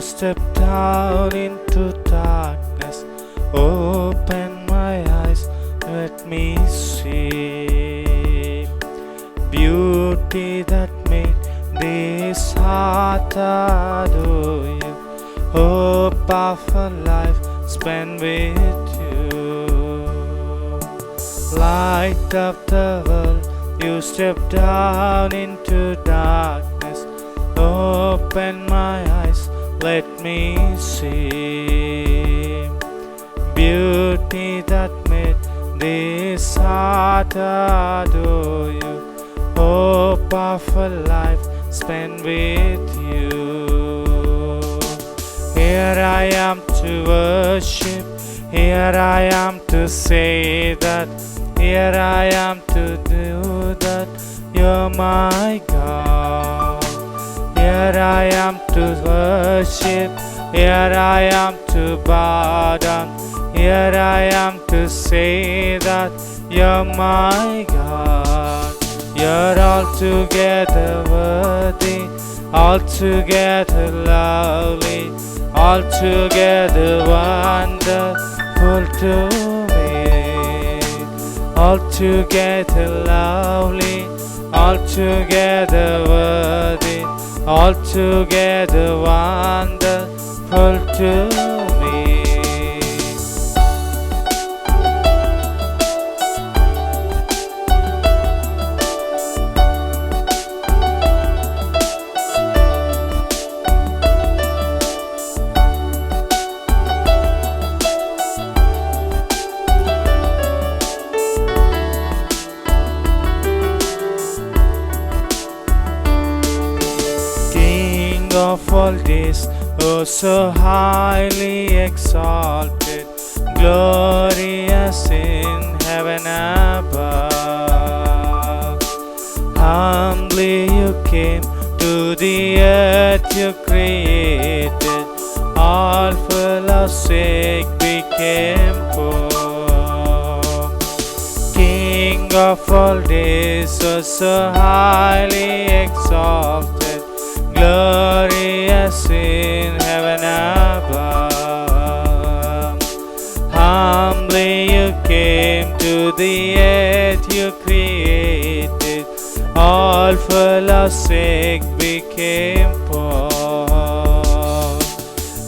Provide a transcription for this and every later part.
step down into darkness. Open my eyes, let me see beauty that made this heart adore you. Hope of a life spent with you. Light of the world, you step down into darkness. Open my eyes, let me see beauty that made this heart adore you. Hope of a life spent with you. Here I am to worship, here I am to say that, here I am to do that. You're my God. Here I am to worship, here I am to bow down, here I am to say that you're my God. You're altogether worthy, altogether lovely, altogether wonderful to me. Altogether lovely, altogether worthy, altogether wonderful to me. Of all this, oh so highly exalted, glorious in heaven above. Humbly you came to the earth you created, all for our sake became poor. King of all this, oh so highly exalted, glorious in heaven above. Humbly you came to the earth you created, all for our sake became poor.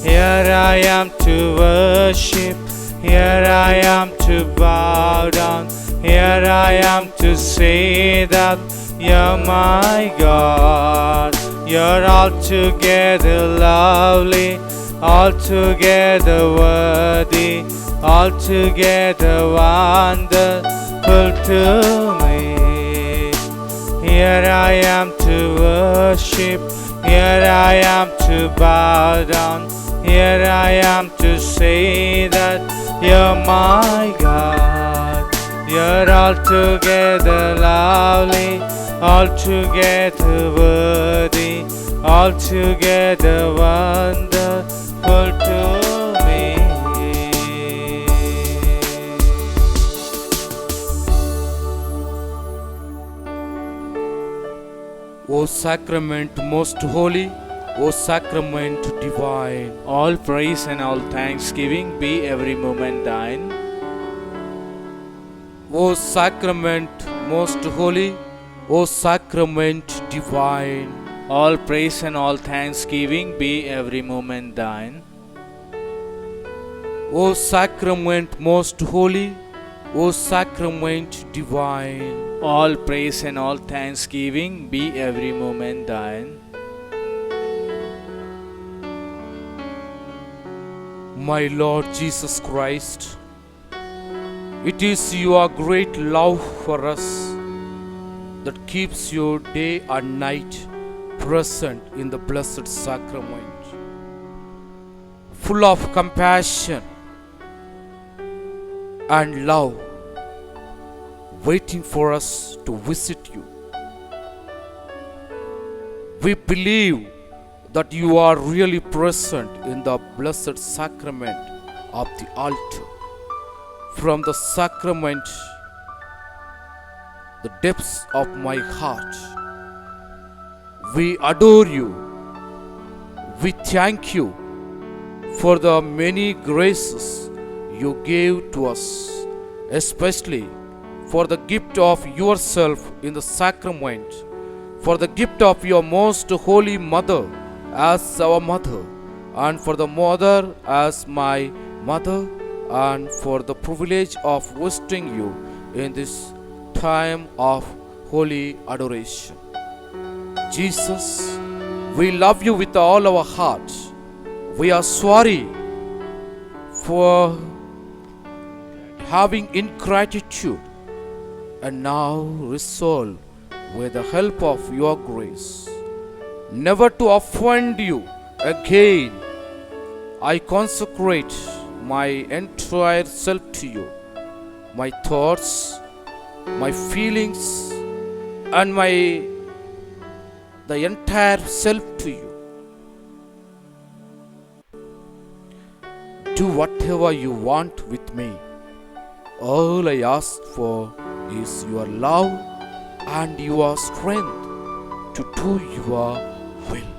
Here I am to worship, here I am to bow down, here I am to say that you're my God. You're altogether lovely, altogether worthy, altogether wonderful to me. Here I am to worship, here I am to bow down, here I am to say that you're my God. You're altogether lovely, altogether worthy, altogether wonderful to me. O sacrament most holy, O sacrament divine, All praise and all thanksgiving be every moment thine. O sacrament most holy, O sacrament divine, All praise and all thanksgiving be every moment thine. O sacrament most holy, O sacrament divine, All praise and all thanksgiving be every moment thine. my Lord Jesus Christ, it is your great love for us that keeps you day and night present in the Blessed Sacrament, full of compassion and love, waiting for us to visit you. We believe that you are really present in the Blessed Sacrament of the altar. From the sacrament, the depths of my heart, we adore you, we thank you, for the many graces you gave to us, especially for the gift of yourself in the sacrament, for the gift of your most holy mother as our mother, and for the mother as my mother, and for the privilege of visiting you in this time of holy adoration. Jesus, we love you with all our heart. We are sorry for having ingratitude, and now resolve with the help of your grace never to offend you again. I consecrate my entire self to you, my thoughts, my feelings, and the entire self to you. Do whatever you want with me. All I ask for is your love and your strength to do your will.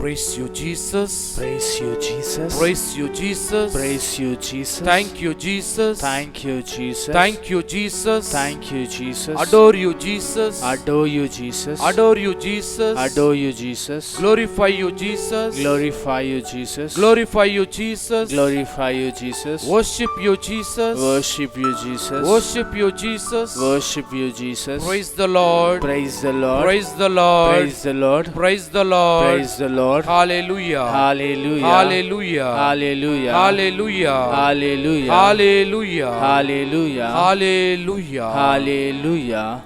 Praise you, Jesus. Praise you, Jesus. Praise you, Jesus. Praise you, Jesus. Thank you, Jesus. Thank you, Jesus. Thank you, Jesus. Thank you, Jesus. Adore you, Jesus. Adore you, Jesus. Adore you, Jesus. Adore you, Jesus. Glorify you, Jesus. Glorify you, Jesus. Glorify you, Jesus. Glorify you, Jesus. Worship you, Jesus. Worship you, Jesus. Worship you, Jesus. Worship you, Jesus. Praise the Lord. Praise the Lord. Praise the Lord. Praise the Lord. Praise the Lord. Praise the Lord. Hallelujah. Hallelujah. Hallelujah. Hallelujah. Hallelujah. Hallelujah. Hallelujah. Hallelujah. Hallelujah. Hallelujah.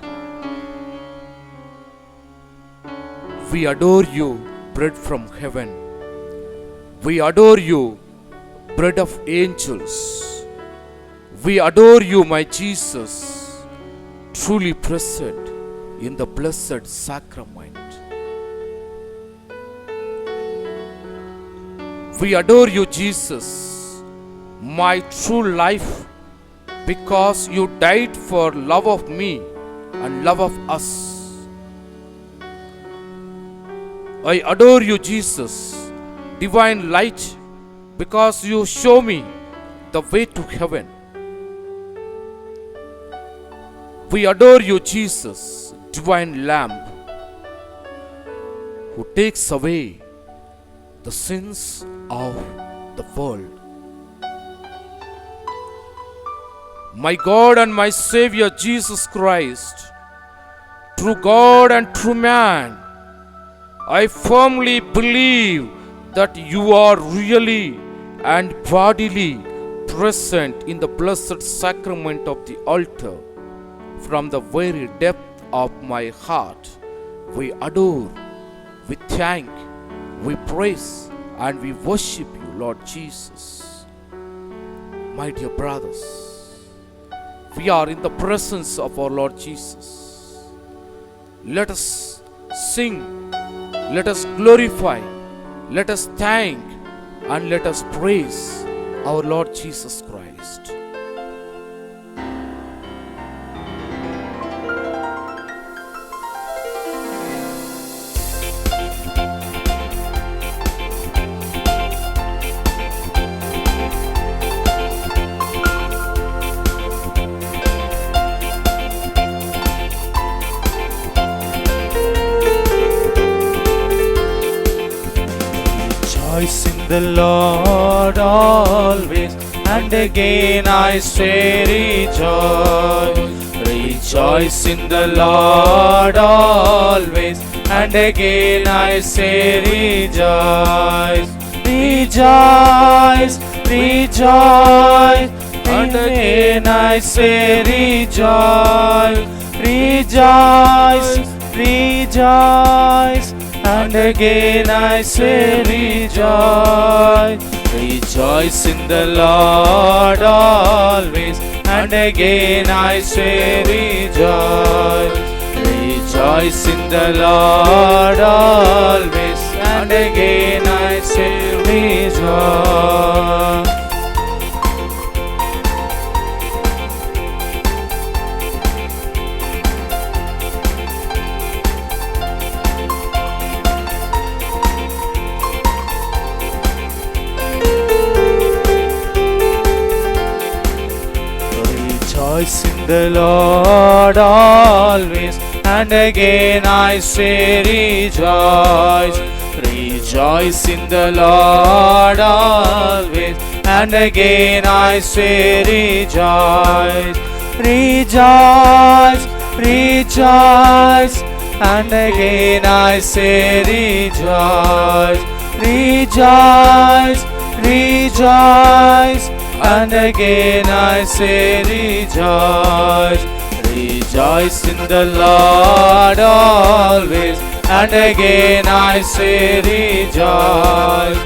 We adore you, bread from heaven. We adore you, bread of angels. We adore you, my Jesus, truly present in the blessed sacrament. We adore you, Jesus, my true life, because you died for love of me and love of us. I adore you, Jesus, divine light, because you show me the way to heaven. We adore you, Jesus, divine lamb, who takes away the sins of the world. My God and my Savior Jesus Christ, true God and true man, I firmly believe that you are really and bodily present in the blessed sacrament of the altar. From the very depth of my heart, we adore, we thank, we praise, and we worship you, Lord Jesus. My dear brothers, we are in the presence of our Lord Jesus. Let us sing, let us glorify, let us thank, and let us praise our Lord Jesus Christ. Rejoice in the Lord always, and again I say rejoice. Rejoice in the Lord always, and again I say rejoice. Rejoice, rejoice, and again I say rejoice. Rejoice, rejoice, and again I say rejoice. Rejoice in the Lord always, and again I say rejoice. Rejoice in the Lord always, and again I say rejoice. the Lord always, and again I say rejoice. Rejoice in the Lord always, and again I say rejoice. Rejoice, rejoice, and again I say rejoice. Rejoice, rejoice, and again I say rejoice. Rejoice in the Lord always, and again I say rejoice.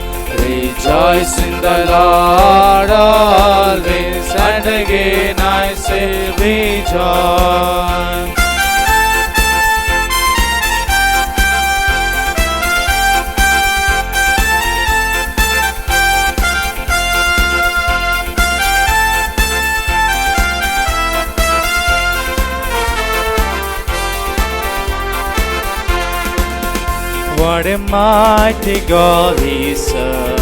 Rejoice in the Lord always, and again I say rejoice. What a mighty God we serve.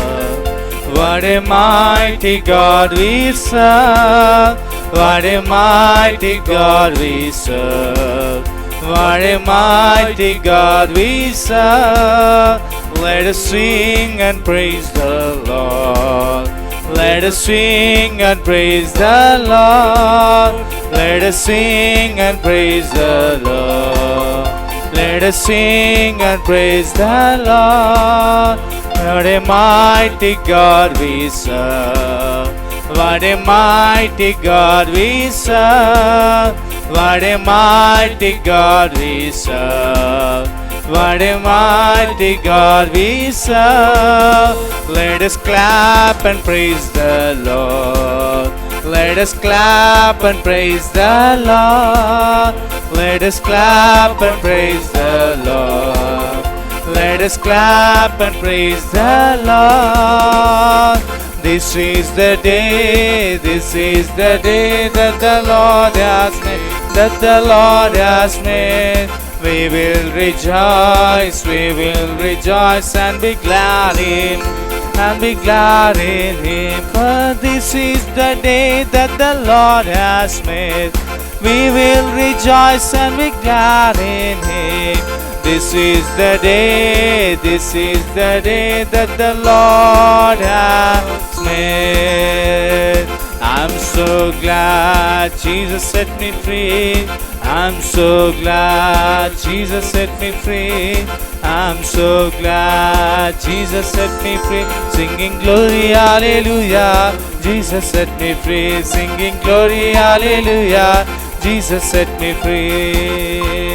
What a mighty God we serve. What a mighty God we serve. What a mighty God we serve. Let us sing and praise the Lord. Let us sing and praise the Lord. Let us sing and praise the Lord. Let us sing and praise the Lord. What a mighty God we serve. What a mighty God we serve. What a mighty God we serve. What a mighty God we serve. Let us clap and praise the Lord. Let us clap and praise the Lord. Let us clap and praise the Lord. Let us clap and praise the Lord. This is the day, this is the day that the Lord has made, that the Lord has made. We will rejoice and be glad in, and be glad in Him. For this is the day that the Lord has made. We will rejoice and be glad in Him. This is the day, this is the day that the Lord has made. I'm so glad Jesus set me free. I'm so glad Jesus set me free. I'm so glad Jesus set me free. Singing glory, hallelujah. Jesus set me free. Singing glory, hallelujah. Jesus set me free.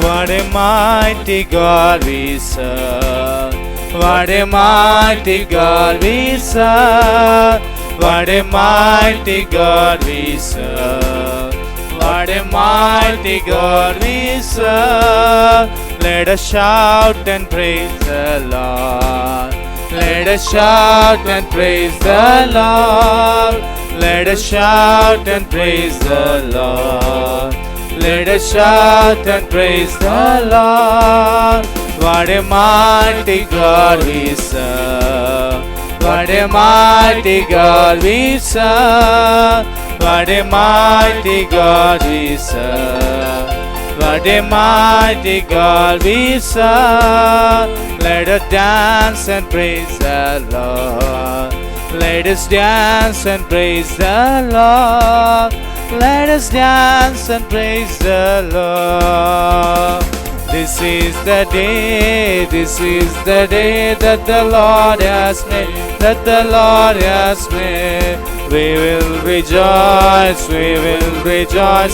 What a mighty God we serve. What a mighty God we serve. What a mighty God we serve. What a mighty God we serve. Let us shout and praise the Lord. Let us shout and praise the Lord. Let us shout and praise the Lord. Let us shout and praise the Lord. What a mighty God we serve. What a mighty God we serve. What a mighty God we serve. What a mighty God we serve. Let us dance and praise the Lord. Let us dance and praise the Lord. Let us dance and praise the Lord. This is the day, this is the day that the Lord has made, that the Lord has made. We will rejoice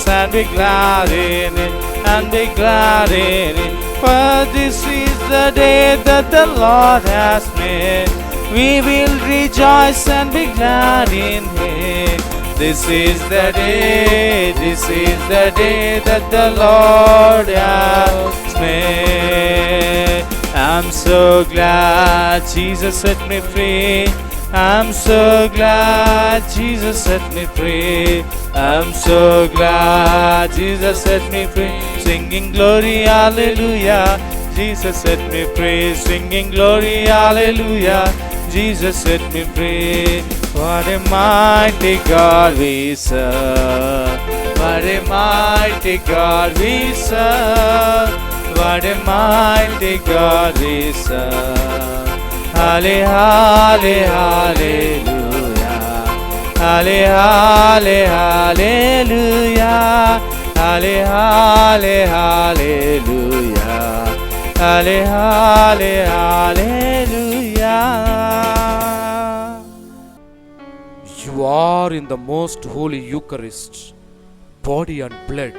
and be glad in it, and be glad in it. For this is the day that the Lord has made. We will rejoice and be glad in it. This is the day, this is the day that the Lord has made. I'm so glad Jesus set me free. I'm so glad Jesus set me free. I'm so glad Jesus set me free. Singing glory, hallelujah. Jesus set me free. Singing glory, hallelujah. Jesus set me free. What a mighty God we serve. What a mighty God we serve. What a mighty God we serve. Halle, halle, hallelujah. Halle, halle, hallelujah. Halle, halle, hallelujah. Halle, halle, hallelujah. You are in the most holy Eucharist, body and blood,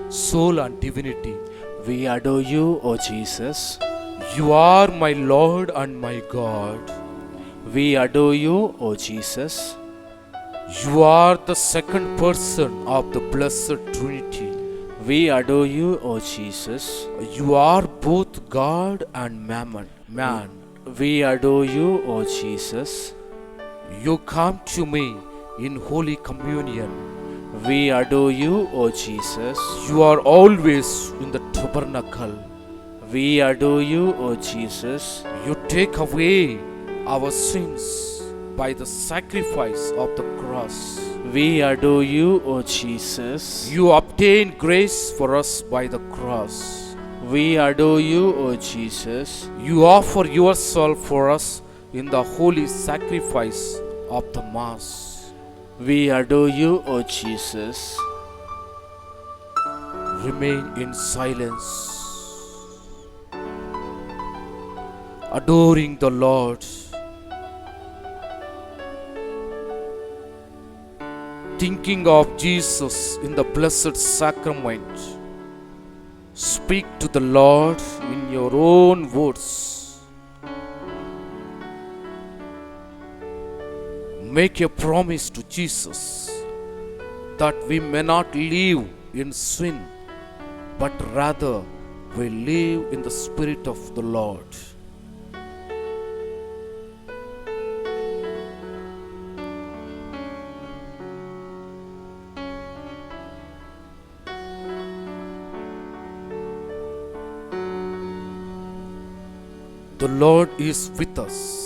soul and divinity. We adore you, O Jesus. You are my Lord and my God. We adore you, O Jesus. You are the second person of the Blessed Trinity. We adore you, O Jesus. You are both God and man. We adore you, O Jesus. You come to me in Holy Communion. We adore you, O Jesus. You are always in the tabernacle. We adore you, O Jesus. You take away our sins by the sacrifice of the cross. We adore you, O Jesus. You obtain grace for us by the cross. We adore you, O Jesus. You offer yourself for us in the holy sacrifice of the Mass. We adore you, O Jesus. Remain in silence, adoring the Lord, thinking of Jesus in the Blessed Sacrament. Speak to the Lord in your own words. Make a promise to Jesus that we may not live in sin, but rather we live in the Spirit of the Lord. The Lord is with us.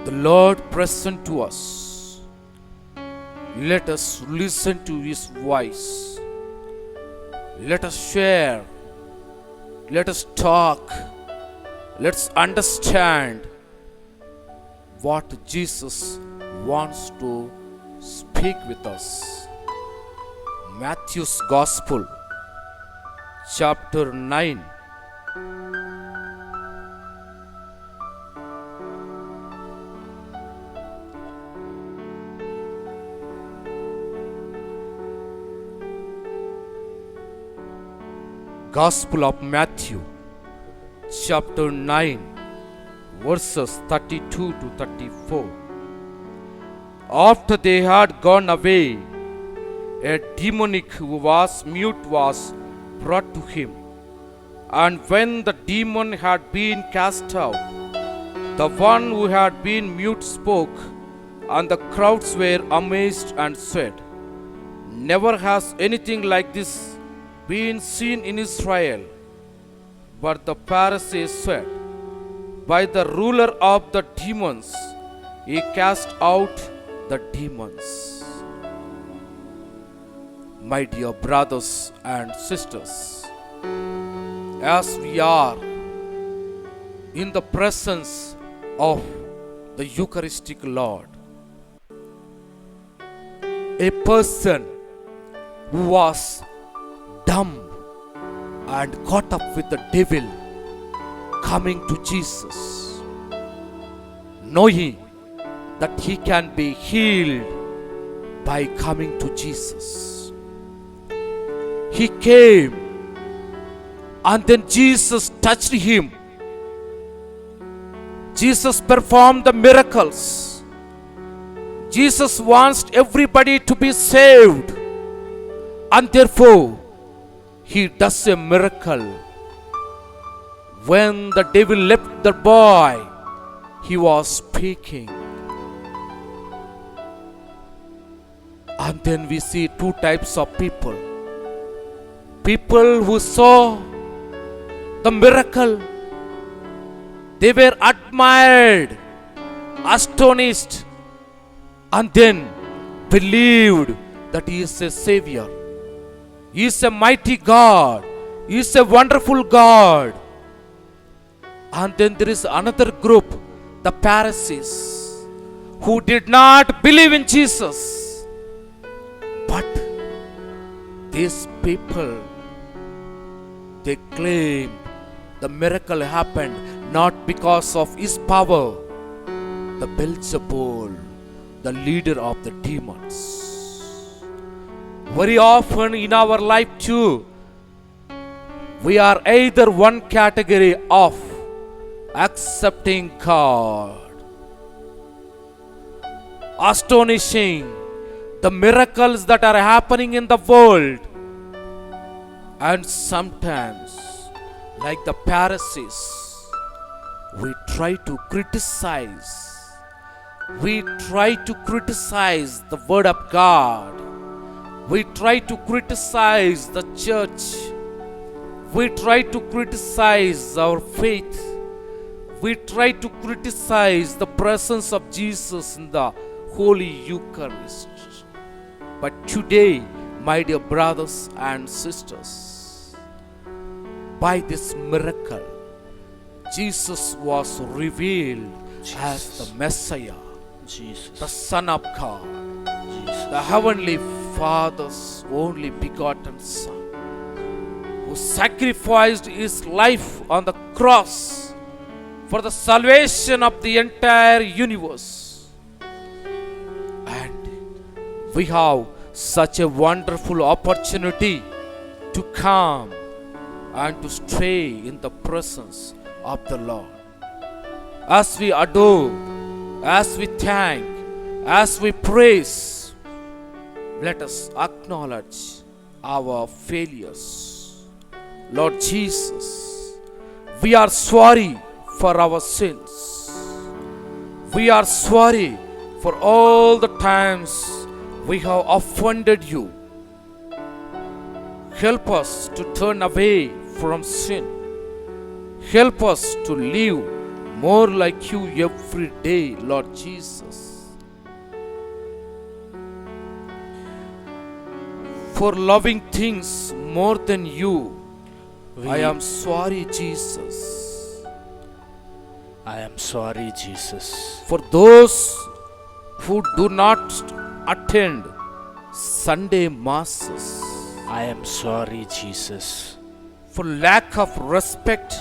The Lord present to us. Let us listen to His voice. Let us share. Let us talk. Let's understand what Jesus wants to speak with us. Matthew's Gospel, chapter 9. Gospel of Matthew, chapter 9, verses 32 to 34. After they had gone away, a demonic who was mute was brought to him. And when the demon had been cast out, the one who had been mute spoke, and the crowds were amazed and said, "Never has anything like this been seen in Israel." But the Pharisees said, "By the ruler of the demons, he cast out the demons." My dear brothers and sisters, as we are in the presence of the Eucharistic Lord, a person who was dumb and caught up with the devil coming to Jesus, knowing that he can be healed by coming to Jesus. He came, and then Jesus touched him. Jesus performed the miracles. Jesus wants everybody to be saved, and therefore He does a miracle When the devil left the boy, he was speaking. And then we see two types of people. People who saw the miracle, they were admired, astonished, and then believed that He is a Savior. He is a mighty God. He is a wonderful God. And then there is another group, the Pharisees, who did not believe in Jesus. But these people, they claimed the miracle happened not because of his power, the Beelzebul, the leader of the demons. Very often in our life too, we are either one category of accepting God, astonishing the miracles that are happening in the world, and sometimes, like the Pharisees, we try to criticize. We try to criticize the Word of God. We try to criticize the church. We try to criticize our faith. We try to criticize the presence of Jesus in the Holy Eucharist. But today, my dear brothers and sisters, by this miracle, Jesus was revealed as the Messiah, the Son of God, the Heavenly Father's only begotten Son, who sacrificed His life on the cross for the salvation of the entire universe. And we have such a wonderful opportunity to come and to stay in the presence of the Lord. As we adore, as we thank, as we praise, let us acknowledge our failures. Lord Jesus, we are sorry for our sins. We are sorry for all the times we have offended you. Help us to turn away from sin. Help us to live more like you every day, Lord Jesus. For loving things more than you, I am sorry, Jesus. I am sorry, Jesus. For those who do not attend Sunday masses, I am sorry, Jesus. for lack of respect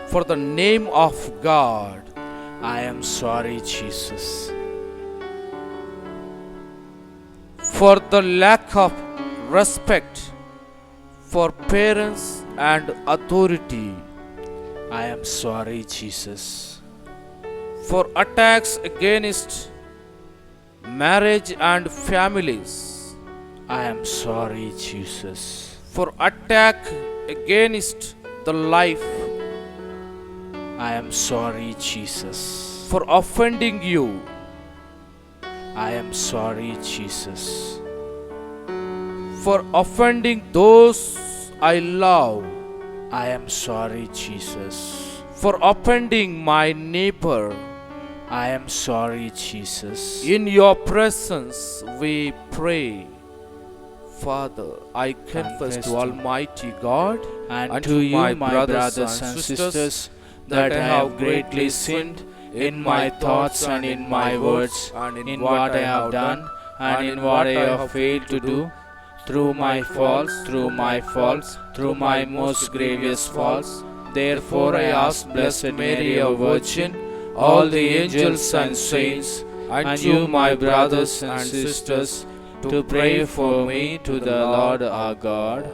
for the name of God, I am sorry, Jesus. for the lack of respect for parents and authority, I am sorry, Jesus. for attacks against marriage and families, I am sorry, Jesus. for attack against the life, I am sorry, Jesus. for offending you, I am sorry, Jesus. for offending those I love, I am sorry, Jesus. for offending my neighbor. I am sorry, Jesus. In your presence we pray. Father, I confess to Almighty God And to you, my brothers and sisters, that I have greatly sinned in my thoughts and in my words, in what I have done and in what I have failed to do, through my faults, through my most grievous faults. Therefore I ask Blessed Mary, our Virgin, all the angels and saints, and you, my brothers and sisters, to pray for me to the Lord our God.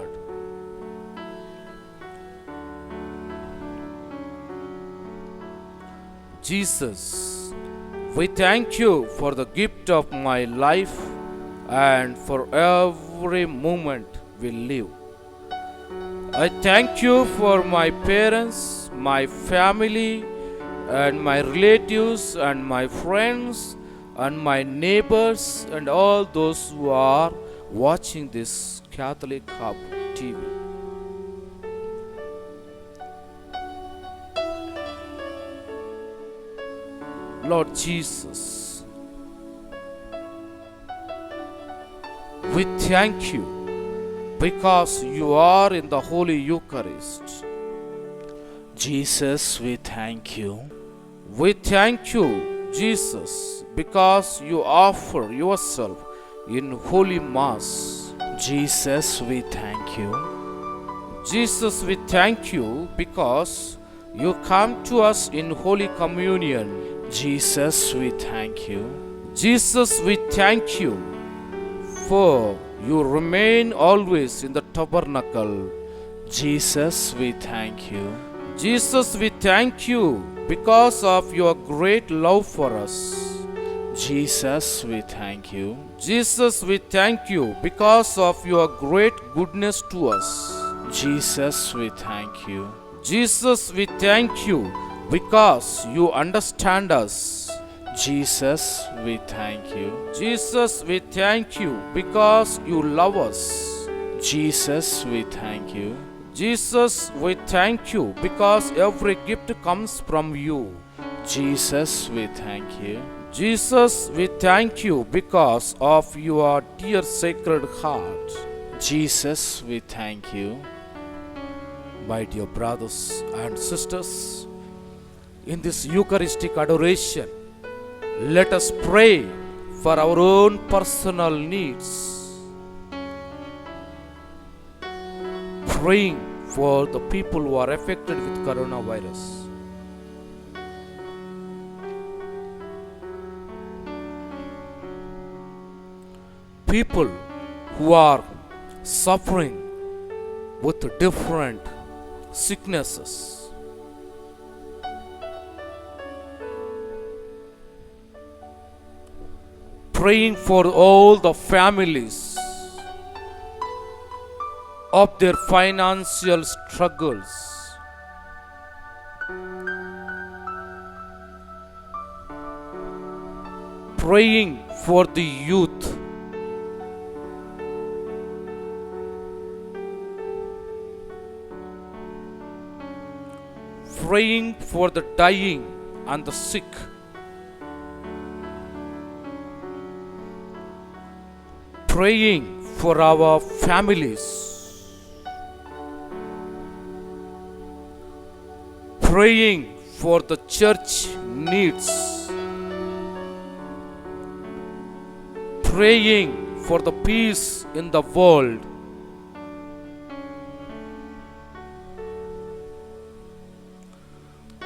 Jesus, we thank you for the gift of my life and for every moment we live. I thank you for my parents, my family, and my relatives, and my friends, and my neighbors, and all those who are watching this Catholic Hub TV. Lord Jesus, we thank you because you are in the Holy Eucharist. Jesus, we thank you. We thank you, Jesus, because you offer yourself in Holy Mass. Jesus, we thank you. Jesus, we thank you because you come to us in Holy Communion. Jesus, we thank you. Jesus, we thank you for you remain always in the tabernacle. Jesus, we thank you. Jesus, we thank you because of your great love for us. Jesus, we thank you. Jesus, we thank you because of your great goodness to us. Jesus, we thank you. Jesus, we thank you because you understand us. Jesus, we thank you. Jesus, we thank you because you love us. Jesus, we thank you. Jesus, we thank you because every gift comes from you. Jesus, we thank you. Jesus, we thank you because of your dear sacred heart. Jesus, we thank you. My dear brothers and sisters, in this Eucharistic adoration, let us pray for our own personal needs. Praying for the people who are affected with coronavirus. People who are suffering with different sicknesses. Praying for all the families of their financial struggles. Praying for the youth. Praying for the dying and the sick. Praying for our families. Praying for the church needs. Praying for the peace in the world.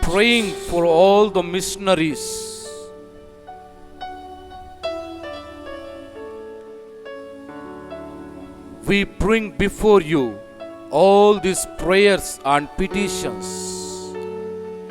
Praying for all the missionaries. We bring before you all these prayers and petitions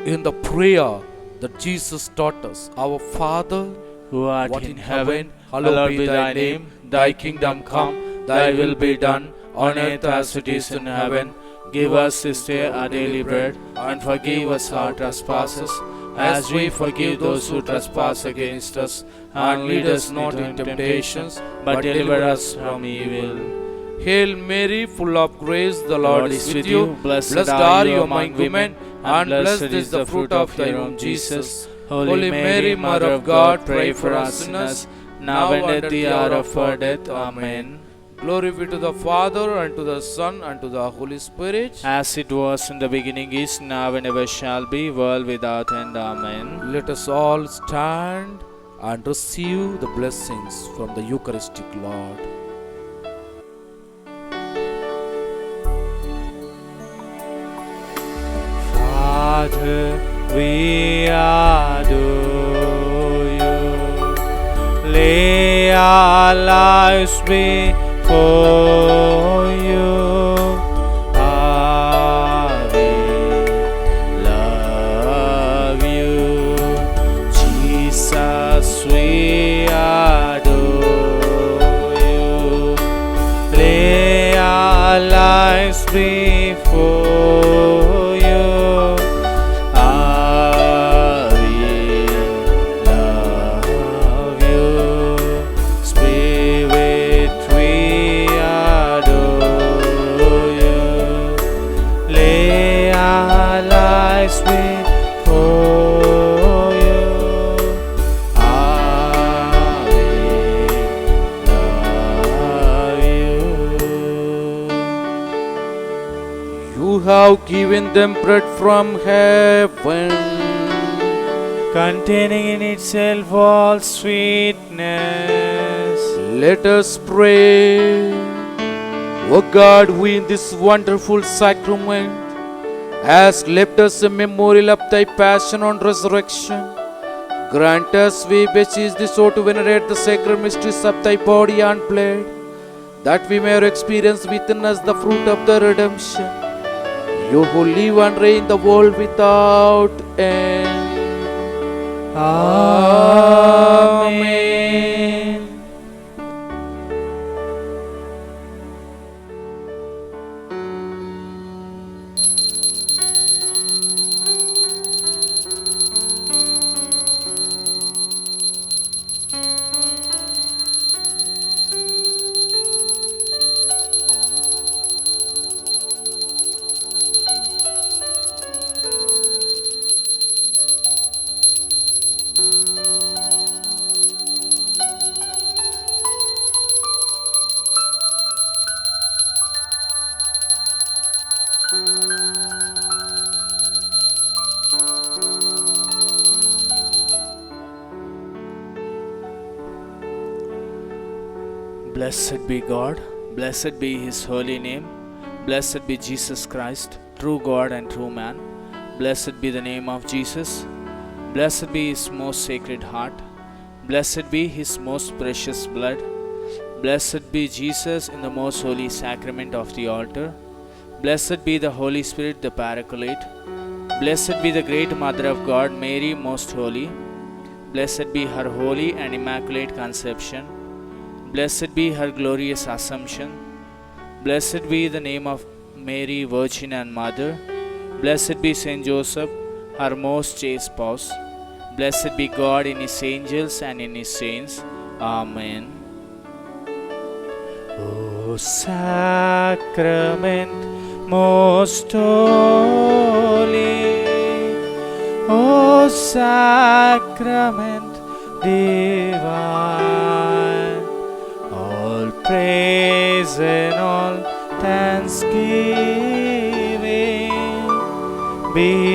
in the prayer that Jesus taught us. Our Father, Who art what in heaven, hallowed hallowed be thy name. Thy kingdom come, thy will be done, on earth as it is in heaven. Give us this day our daily bread, and forgive us our trespasses, as we forgive those who trespass against us. And lead us not into temptations, but deliver us from evil. Hail Mary, full of grace, the Lord is with you. Blessed are you among women, and blessed is the fruit of thy womb, Jesus. Holy Mary, Mother of God, pray for us sinners, now and at the hour of our death. Amen. Glory be to the Father, and to the Son, and to the Holy Spirit. As it was in the beginning, is now, and ever shall be, world without end. Amen. Let us all stand and receive the blessings from the Eucharistic Lord. Father, we adore you. Lay our lives before you. We love you. Jesus, we adore you. Lay our lives lives before you. We love you. Spirit, we adore you. Lay our lives before you. We love you. You have given them bread from heaven, Containing in itself all sweetness. let us pray. O God, who in this wonderful sacrament has left us a memorial of thy passion and resurrection, grant us, we beseech thee, so to venerate the sacred mysteries of thy body and blood, that we may experience within us the fruit of the redemption. You who live and reign the world without end. Amen. Blessed be God, blessed be His holy name, blessed be Jesus Christ, true God and true man. Blessed be the name of Jesus, blessed be His most sacred heart, blessed be His most precious blood, blessed be Jesus in the most holy sacrament of the altar, blessed be the Holy Spirit, the Paraclete, blessed be the great Mother of God, Mary, most holy, blessed be her holy and immaculate conception, blessed be her glorious assumption. Blessed be the name of Mary, Virgin and Mother. Blessed be Saint Joseph, her most chaste spouse. Blessed be God in His angels and in His saints. Amen. O sacrament most holy, O sacrament divine, all praise and all thanksgiving be